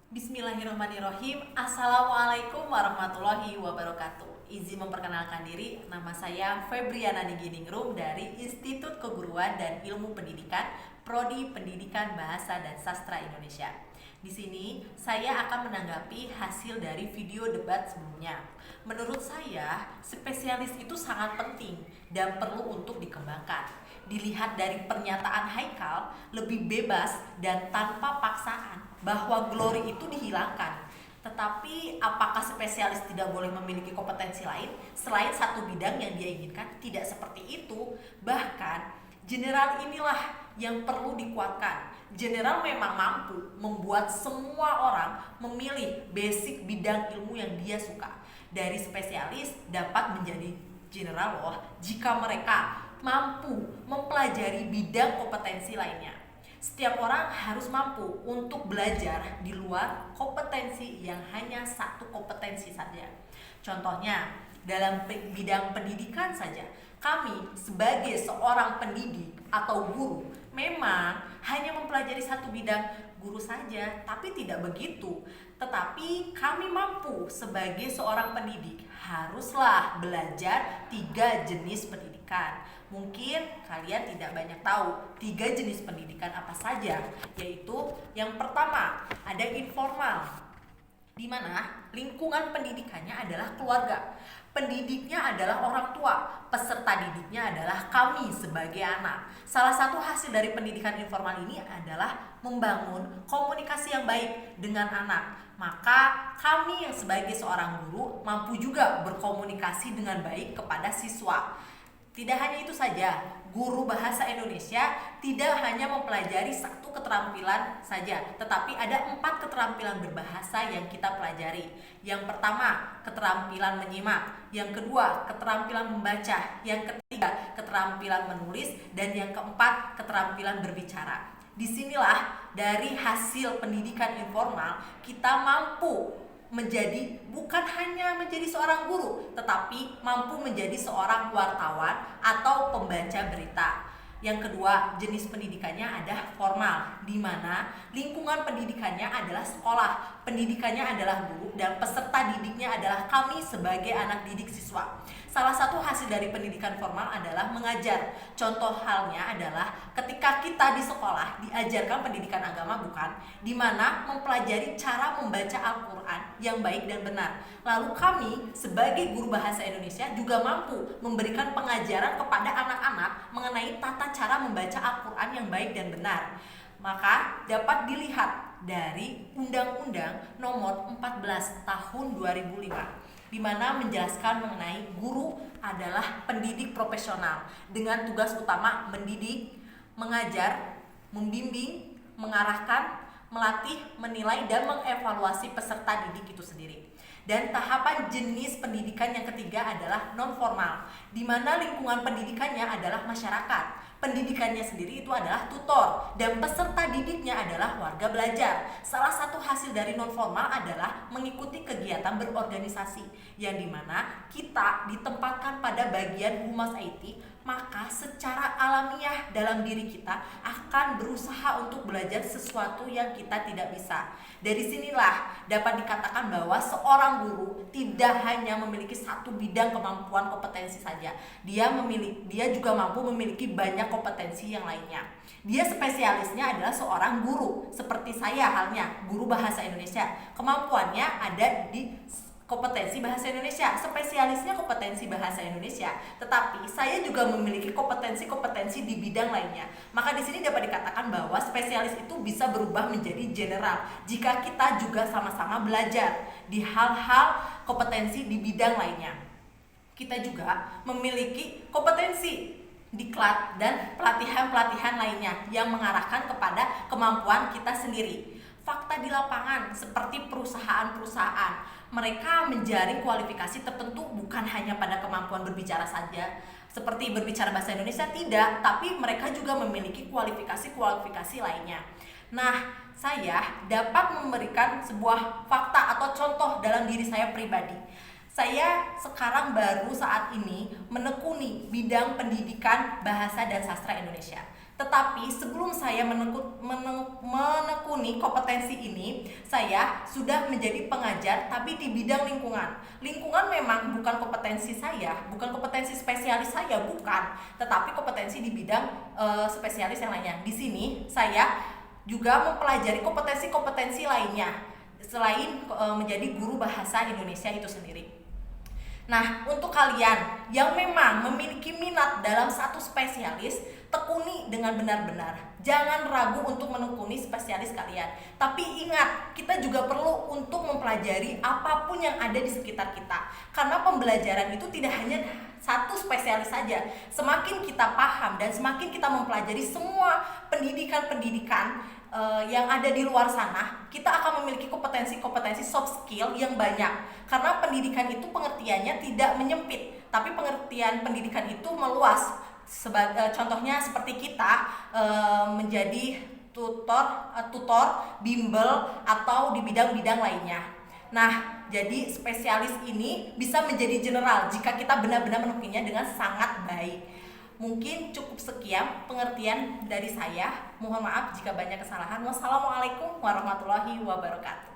Bismillahirrahmanirrahim. Assalamualaikum warahmatullahi wabarakatuh. Izin memperkenalkan diri, nama saya Febriana Ningginingrum dari Institut Keguruan dan Ilmu Pendidikan, Prodi Pendidikan Bahasa dan Sastra Indonesia. Di sini saya akan menanggapi hasil dari video debat sebelumnya. Menurut saya, spesialis itu sangat penting dan perlu untuk dikembangkan. Dilihat dari pernyataan Haikal, lebih bebas dan tanpa paksaan bahwa glory itu dihilangkan. Tetapi apakah spesialis tidak boleh memiliki kompetensi lain selain satu bidang yang dia inginkan? Tidak seperti itu. Bahkan general inilah yang perlu dikuatkan. General memang mampu membuat semua orang memilih basic bidang ilmu yang dia suka. Dari spesialis dapat menjadi general loh jika mereka mampu mempelajari bidang kompetensi lainnya. Setiap orang harus mampu untuk belajar di luar kompetensi yang hanya satu kompetensi saja. Contohnya, dalam bidang pendidikan saja, kami sebagai seorang pendidik atau guru memang hanya mempelajari satu bidang guru saja, tapi tidak begitu. Tetapi kami mampu sebagai seorang pendidik haruslah belajar 3 jenis pendidikan. Mungkin kalian tidak banyak tahu 3 jenis pendidikan apa saja, yaitu yang pertama ada informal, di mana lingkungan pendidikannya adalah keluarga. Pendidiknya adalah orang tua, peserta didiknya adalah kami sebagai anak. Salah satu hasil dari pendidikan informal ini adalah membangun komunikasi yang baik dengan anak. Maka kami yang sebagai seorang guru mampu juga berkomunikasi dengan baik kepada siswa. Tidak hanya itu saja, guru bahasa Indonesia tidak hanya mempelajari satu keterampilan saja, tetapi ada 4 keterampilan berbahasa yang kita pelajari. Yang pertama, keterampilan menyimak. Yang kedua, keterampilan membaca. Yang ketiga, keterampilan menulis. Dan yang keempat, keterampilan berbicara. Disinilah dari hasil pendidikan informal kita mampu bukan hanya menjadi seorang guru, tetapi mampu menjadi seorang wartawan atau pembaca berita. Yang kedua, jenis pendidikannya ada formal, di mana lingkungan pendidikannya adalah sekolah, pendidikannya adalah guru, dan peserta didiknya adalah kami sebagai anak didik siswa. Salah satu hasil dari pendidikan formal adalah mengajar. Contoh halnya adalah ketika kita di sekolah diajarkan pendidikan agama, bukan, di mana mempelajari cara membaca Al-Quran yang baik dan benar. Lalu kami sebagai guru bahasa Indonesia juga mampu memberikan pengajaran kepada anak-anak mengenai tata cara membaca Al-Quran yang baik dan benar. Maka dapat dilihat dari Undang-Undang Nomor 14 Tahun 2005, di mana menjelaskan mengenai guru adalah pendidik profesional dengan tugas utama mendidik, mengajar, membimbing, mengarahkan, melatih, menilai, dan mengevaluasi peserta didik itu sendiri. Dan tahapan jenis pendidikan yang ketiga adalah non formal, di mana lingkungan pendidikannya adalah masyarakat. Pendidikannya sendiri itu adalah tutor dan peserta didiknya adalah warga belajar. Salah satu hasil dari non formal adalah mengikuti kegiatan berorganisasi yang dimana kita ditempatkan pada bagian humas IT, maka secara alamiah dalam diri kita akan berusaha untuk belajar sesuatu yang kita tidak bisa. Dari sinilah dapat dikatakan bahwa seorang guru tidak hanya memiliki satu bidang kemampuan kompetensi saja. Dia juga mampu memiliki banyak kompetensi yang lainnya. Dia spesialisnya adalah seorang guru, seperti saya halnya, guru bahasa Indonesia. Kemampuannya ada di kompetensi bahasa Indonesia, spesialisnya kompetensi bahasa Indonesia, tetapi saya juga memiliki kompetensi-kompetensi di bidang lainnya. Maka di sini dapat dikatakan bahwa spesialis itu bisa berubah menjadi general jika kita juga sama-sama belajar di hal-hal kompetensi di bidang lainnya. Kita juga memiliki kompetensi diklat dan pelatihan-pelatihan lainnya yang mengarahkan kepada kemampuan kita sendiri. Fakta di lapangan seperti perusahaan-perusahaan, mereka menjaring kualifikasi tertentu bukan hanya pada kemampuan berbicara saja, seperti berbicara bahasa Indonesia tidak, tapi mereka juga memiliki kualifikasi-kualifikasi lainnya. Nah, saya dapat memberikan sebuah fakta atau contoh dalam diri saya pribadi. Saya sekarang baru saat ini menekuni bidang pendidikan bahasa dan sastra Indonesia. Tetapi sebelum saya menekuni kompetensi ini, saya sudah menjadi pengajar tapi di bidang lingkungan. Lingkungan memang bukan kompetensi saya, bukan kompetensi spesialis saya, bukan. Tetapi kompetensi di bidang spesialis yang lainnya. Di sini saya juga mempelajari kompetensi-kompetensi lainnya selain menjadi guru bahasa Indonesia itu sendiri. Nah, untuk kalian yang memang memiliki minat dalam satu spesialis, tekuni dengan benar-benar. Jangan ragu untuk menekuni spesialis kalian. Tapi ingat, kita juga perlu untuk mempelajari apapun yang ada di sekitar kita. Karena pembelajaran itu tidak hanya satu spesialis saja. Semakin kita paham dan semakin kita mempelajari semua pendidikan-pendidikan yang ada di luar sana, kita akan memiliki kompetensi-kompetensi soft skill yang banyak. Karena pendidikan itu pengertiannya tidak menyempit, tapi pengertian pendidikan itu meluas. Contohnya seperti kita menjadi tutor, bimbel, atau di bidang-bidang lainnya. Nah, jadi spesialis ini bisa menjadi general jika kita benar-benar menekuninya dengan sangat baik. Mungkin cukup sekian pengertian dari saya. Mohon maaf jika banyak kesalahan. Wassalamualaikum warahmatullahi wabarakatuh.